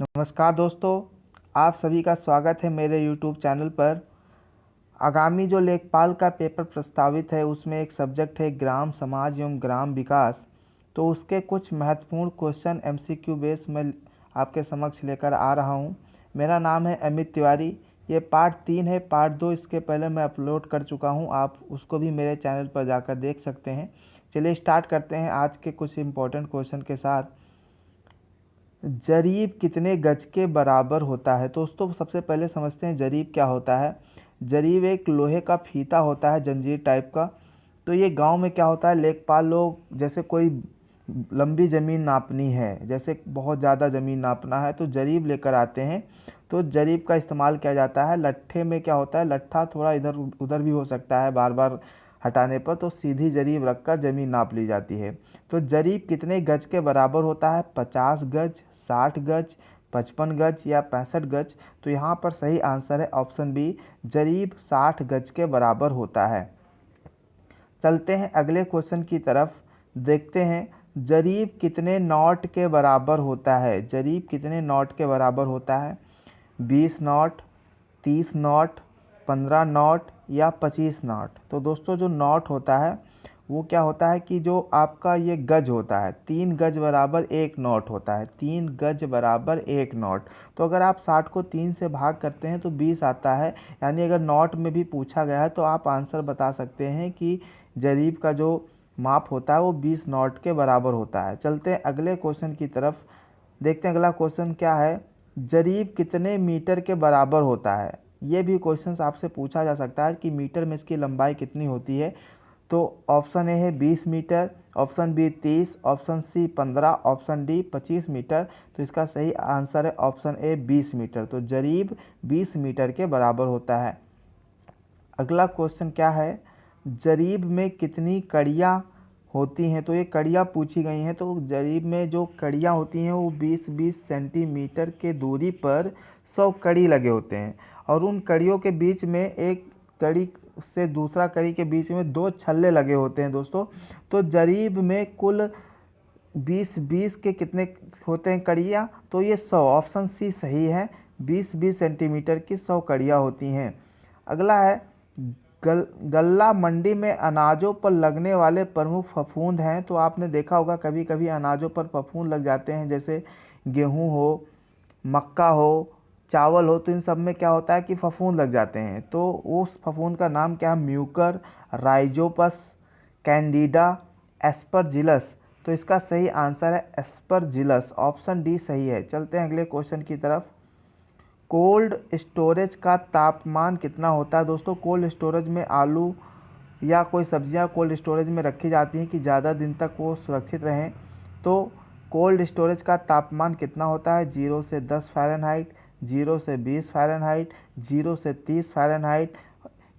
नमस्कार दोस्तों, आप सभी का स्वागत है मेरे YouTube चैनल पर। आगामी जो लेखपाल का पेपर प्रस्तावित है उसमें एक सब्जेक्ट है ग्राम समाज एवं ग्राम विकास। तो उसके कुछ महत्वपूर्ण क्वेश्चन MCQ बेस में आपके समक्ष लेकर आ रहा हूं। मेरा नाम है अमित तिवारी। ये पार्ट 3 है। पार्ट 2 इसके पहले मैं अपलोड कर चुका हूं, आप उसको भी मेरे चैनल पर जाकर देख सकते हैं। चलिए स्टार्ट करते हैं आज के कुछ इम्पोर्टेंट क्वेश्चन के साथ। जरीब कितने गज के बराबर होता है? दोस्तों सबसे पहले समझते हैं जरीब क्या होता है। जरीब एक लोहे का फीता होता है, जंजीर टाइप का। तो ये गांव में क्या होता है, लेखपाल लोग जैसे कोई लंबी ज़मीन नापनी है, जैसे बहुत ज़्यादा ज़मीन नापना है तो जरीब लेकर आते हैं। तो जरीब का इस्तेमाल किया जाता है। लट्ठे में क्या होता है, लट्ठा थोड़ा इधर उधर भी हो सकता है बार बार हटाने पर, तो सीधी जरीब रखकर ज़मीन नाप ली जाती है। तो जरीब कितने गज के बराबर होता है? 50 गज, 60 गज, 55 गज या 65 गज। तो यहाँ पर सही आंसर है ऑप्शन बी, जरीब 60 गज के बराबर होता है। चलते हैं अगले क्वेश्चन की तरफ, देखते हैं जरीब कितने नॉट के बराबर होता है। जरीब कितने नॉट के बराबर होता है? 20 नॉट, 30 नॉट, 15 नॉट या 25 नॉट। तो दोस्तों जो नॉट होता है वो क्या होता है कि जो आपका ये गज होता है, 3 गज बराबर 1 नॉट होता है। 3 गज बराबर 1 नॉट। तो अगर आप 60 को 3 से भाग करते हैं तो 20 आता है। यानी अगर नॉट में भी पूछा गया है तो आप आंसर बता सकते हैं कि जरीब का जो माप होता है वो 20 नॉट के बराबर होता है। चलते हैं अगले क्वेश्चन की तरफ, देखते हैं अगला क्वेश्चन क्या है। जरीब कितने मीटर के बराबर होता है? ये भी क्वेश्चन आपसे पूछा जा सकता है कि मीटर में इसकी लंबाई कितनी होती है। तो ऑप्शन ए है 20 metre, option B 30, option C 15, option D 25 metre. तो इसका सही आंसर है ऑप्शन ए 20 मीटर। तो जरीब 20 मीटर के बराबर होता है। अगला क्वेश्चन क्या है, जरीब में कितनी कड़ियाँ होती हैं? तो ये कड़ियाँ पूछी गई हैं। तो जरीब में जो कड़ियाँ होती हैं वो 20-20 सेंटीमीटर के दूरी पर 100 कड़ी लगे होते हैं, और उन कड़ियों के बीच में एक कड़ी से दूसरा कड़ी के बीच में 2 छल्ले लगे होते हैं दोस्तों। तो जरीब में कुल 20-20 के कितने होते हैं कड़ियाँ? तो ये 100, ऑप्शन सी सही है। 20-20 सेंटीमीटर की 100 कड़ियाँ होती हैं। अगला है गल्ला मंडी में अनाजों पर लगने वाले प्रमुख फफूंद हैं। तो आपने देखा होगा कभी कभी अनाजों पर फफूंद लग जाते हैं, जैसे गेहूं हो, मक्का हो, चावल हो। तो इन सब में क्या होता है कि फफूंद लग जाते हैं। तो उस फफूंद का नाम क्या है? Mucor, Rhizopus, Candida, Aspergillus. तो इसका सही आंसर है एस्परजिलस, ऑप्शन डी सही है। चलते हैं अगले क्वेश्चन की तरफ। कोल्ड स्टोरेज का तापमान कितना होता है? दोस्तों कोल्ड स्टोरेज में आलू या कोई सब्जियां कोल्ड स्टोरेज में रखी जाती हैं कि ज़्यादा दिन तक वो सुरक्षित रहें। तो कोल्ड स्टोरेज का तापमान कितना होता है? 0 से 10 फ़ारेनहाइट, 0 से 20 फ़ारेनहाइट, 0 से 30 फ़ारेनहाइट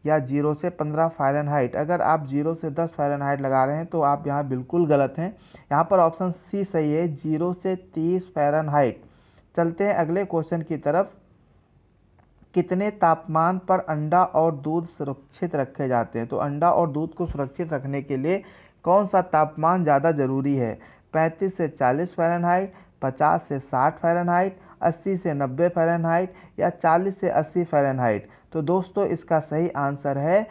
या 0 से 15 फ़ारेनहाइट। अगर आप 0 से 10 फ़ारेनहाइट लगा रहे हैं तो आप यहाँ बिल्कुल गलत हैं। यहाँ पर ऑप्शन सी सही है, 0 से 30 फ़ारेनहाइट। चलते हैं अगले क्वेश्चन की तरफ। कितने तापमान पर अंडा और दूध सुरक्षित रखे जाते हैं? तो अंडा और दूध को सुरक्षित रखने के लिए कौन सा तापमान ज़्यादा ज़रूरी है? 35 से 40 फ़ारेनहाइट, 50 से 60 फ़ारेनहाइट, 80 से 90 फ़ारेनहाइट या 40 से 80 फ़ारेनहाइट। तो दोस्तों इसका सही आंसर है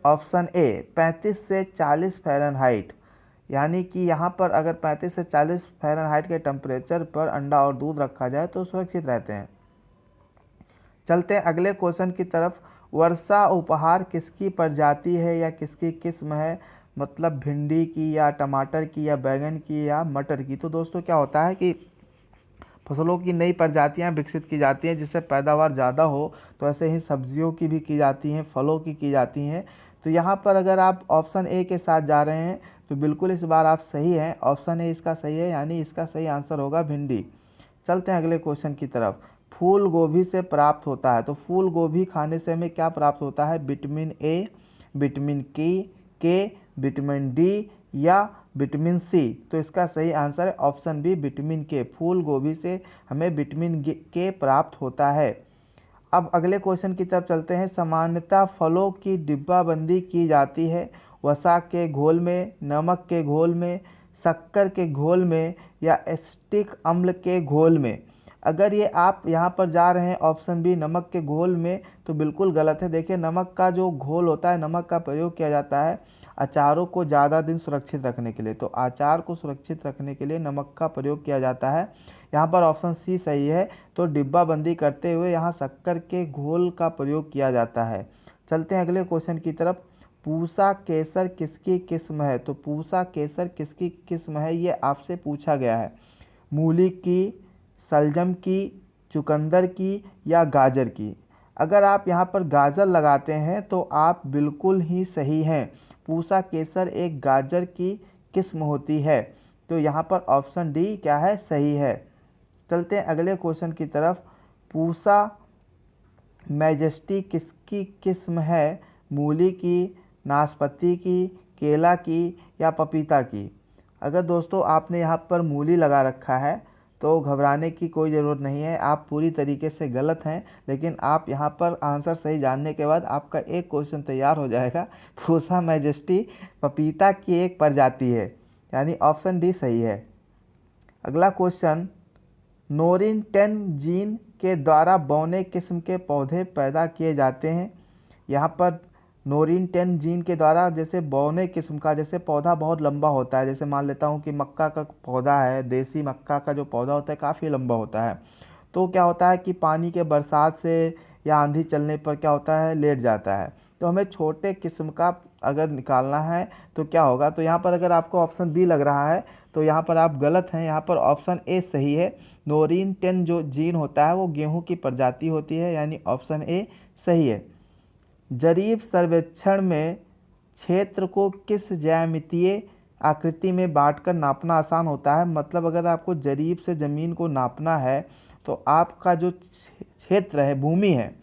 ऑप्शन ए, 35 से 40 फ़ारेनहाइट। यानी कि यहाँ पर अगर 35 से 40 फ़ारेनहाइट के टेम्परेचर पर अंडा और दूध रखा जाए तो सुरक्षित रहते हैं। चलते हैं अगले क्वेश्चन की तरफ। वर्षा उपहार किसकी प्रजाति है या किसकी किस्म है? मतलब भिंडी की या टमाटर की या बैंगन की या मटर की। तो दोस्तों क्या होता है कि फसलों की नई प्रजातियां विकसित की जाती हैं जिससे पैदावार ज़्यादा हो। तो ऐसे ही सब्जियों की भी की जाती हैं, फलों की जाती हैं। तो यहाँ पर अगर आप ऑप्शन ए के साथ जा रहे हैं तो बिल्कुल इस बार आप सही हैं। ऑप्शन ए इसका सही है, यानी इसका सही आंसर होगा भिंडी। चलते हैं अगले क्वेश्चन की तरफ। फूल गोभी से प्राप्त होता है। तो फूल गोभी खाने से हमें क्या प्राप्त होता है? विटामिन ए, विटामिन के, विटामिन डी या विटामिन सी। तो इसका सही आंसर है ऑप्शन बी, विटामिन के। फूल गोभी से हमें विटामिन के प्राप्त होता है। अब अगले क्वेश्चन की तरफ चलते हैं। सामान्यतः फलों की डिब्बाबंदी की जाती है वसा के घोल में, नमक के घोल में, शक्कर के घोल में या एसिटिक अम्ल के घोल में। अगर ये आप यहाँ पर जा रहे हैं ऑप्शन बी नमक के घोल में, तो बिल्कुल गलत है। देखिए नमक का जो घोल होता है, नमक का प्रयोग किया जाता है अचारों को ज़्यादा दिन सुरक्षित रखने के लिए। तो अचार को सुरक्षित रखने के लिए नमक का प्रयोग किया जाता है। यहाँ पर ऑप्शन सी सही है। तो डिब्बा बंदी करते हुए यहाँ शक्कर के घोल का प्रयोग किया जाता है। चलते हैं अगले क्वेश्चन की तरफ। पूसा केसर किसकी किस्म है? तो पूसा केसर किसकी किस्म है, ये आपसे पूछा गया है। मूली की, सलजम की, चुकंदर की या गाजर की? अगर आप यहाँ पर गाजर लगाते हैं तो आप बिल्कुल ही सही हैं। पूसा केसर एक गाजर की किस्म होती है। तो यहाँ पर ऑप्शन डी क्या है, सही है। चलते हैं अगले क्वेश्चन की तरफ। पूसा मैजेस्टी किसकी किस्म है? मूली की, नाशपाती की, केला की या पपीता की? अगर दोस्तों आपने यहाँ पर मूली लगा रखा है तो घबराने की कोई ज़रूरत नहीं है, आप पूरी तरीके से गलत हैं। लेकिन आप यहाँ पर आंसर सही जानने के बाद आपका एक क्वेश्चन तैयार हो जाएगा। पूसा मैजेस्टी पपीता की एक प्रजाति है, यानी ऑप्शन डी सही है। अगला क्वेश्चन, नोरिन 10 जीन के द्वारा बौने किस्म के पौधे पैदा किए जाते हैं। यहाँ पर नोरिन 10 जीन के द्वारा जैसे बौने किस्म का, जैसे पौधा बहुत लंबा होता है, जैसे मान लेता हूँ कि मक्का का पौधा है, देसी मक्का का जो पौधा होता है काफ़ी लंबा होता है। तो क्या होता है कि पानी के बरसात से या आंधी चलने पर क्या होता है, लेट जाता है। तो हमें छोटे किस्म का अगर निकालना है तो क्या होगा? तो यहाँ पर अगर आपको ऑप्शन बी लग रहा है तो यहाँ पर आप गलत हैं। यहाँ पर ऑप्शन ए सही है। नोरिन 10 जो जीन होता है वो गेहूं की प्रजाति होती है, यानी ऑप्शन ए सही है। जरीब सर्वेक्षण में क्षेत्र को किस ज्यामितीय आकृति में बांटकर नापना आसान होता है? मतलब अगर आपको जरीब से ज़मीन को नापना है तो आपका जो क्षेत्र है, भूमि है,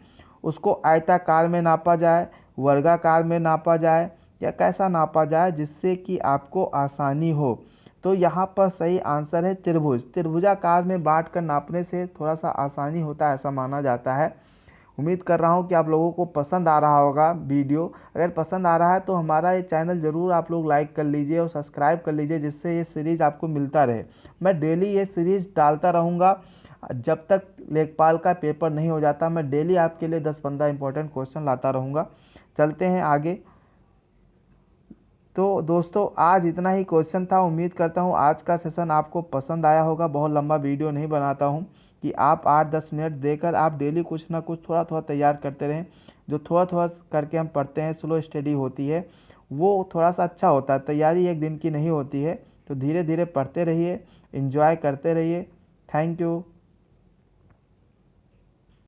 उसको आयताकार में नापा जाए, वर्गाकार में नापा जाए या कैसा नापा जाए जिससे कि आपको आसानी हो। तो यहाँ पर सही आंसर है त्रिभुज। त्रिभुजाकार में बांट कर नापने से थोड़ा सा आसानी होता है, ऐसा माना जाता है। उम्मीद कर रहा हूँ कि आप लोगों को पसंद आ रहा होगा वीडियो। अगर पसंद आ रहा है तो हमारा ये चैनल ज़रूर आप लोग लाइक कर लीजिए और सब्सक्राइब कर लीजिए, जिससे ये सीरीज़ आपको मिलता रहे। मैं डेली ये सीरीज़ डालता रहूँगा जब तक लेखपाल का पेपर नहीं हो जाता। मैं डेली आपके लिए 10-15 इंपॉर्टेंट क्वेश्चन लाता रहूँगा। चलते हैं आगे। तो दोस्तों आज इतना ही क्वेश्चन था। उम्मीद करता हूँ आज का सेशन आपको पसंद आया होगा। बहुत लंबा वीडियो नहीं बनाता हूँ कि आप 8-10 मिनट देकर आप डेली कुछ ना कुछ थोड़ा थोड़ा तैयार करते रहें। जो थोड़ा थोड़ा करके हम पढ़ते हैं, स्लो स्टडी होती है, वो थोड़ा सा अच्छा होता है। तैयारी एक दिन की नहीं होती है। तो धीरे धीरे पढ़ते रहिए, एंजॉय करते रहिए। Thank you.